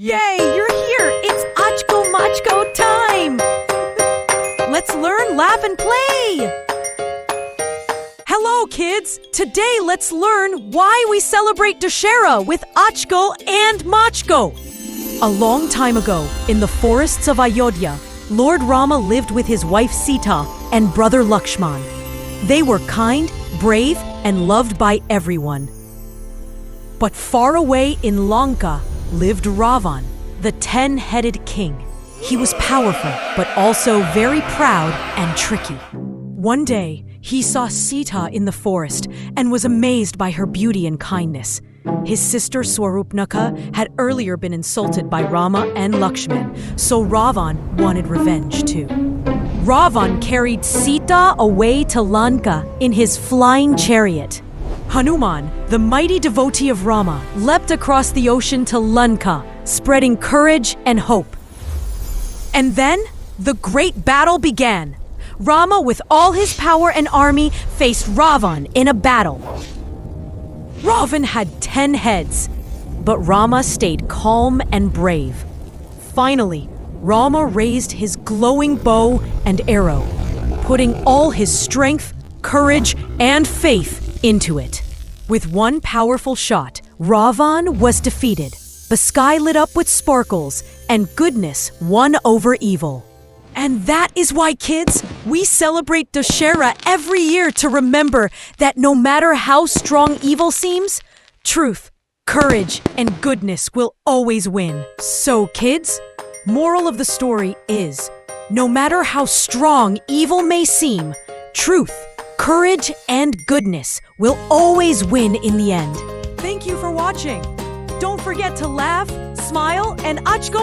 Yay, you're here! It's Achko Machko time! Let's learn, laugh, and play! Hello, kids! Today, let's learn why we celebrate Dussehra with Achko and Machko. A long time ago, in the forests of Ayodhya, Lord Rama lived with his wife Sita and brother Lakshman. They were kind, brave, and loved by everyone. But far away in Lanka lived Ravana, the 10-headed king. He was powerful, but also very proud and tricky. One day, he saw Sita in the forest and was amazed by her beauty and kindness. His sister Swarupnaka had earlier been insulted by Rama and Lakshman, so Ravana wanted revenge too. Ravana carried Sita away to Lanka in his flying chariot. Hanuman, the mighty devotee of Rama, leapt across the ocean to Lanka, spreading courage and hope. And then, the great battle began. Rama, with all his power and army, faced Ravana in a battle. Ravana had 10 heads, but Rama stayed calm and brave. Finally, Rama raised his glowing bow and arrow, putting all his strength, courage, and faith into it. With one powerful shot, Ravana was defeated. The sky lit up with sparkles, and goodness won over evil. And that is why, kids, we celebrate Dussehra every year to remember that no matter how strong evil seems, truth, courage, and goodness will always win. So, kids, moral of the story is, no matter how strong evil may seem, truth, courage, and goodness will always win in the end. Thank you for watching. Don't forget to laugh, smile, and Achko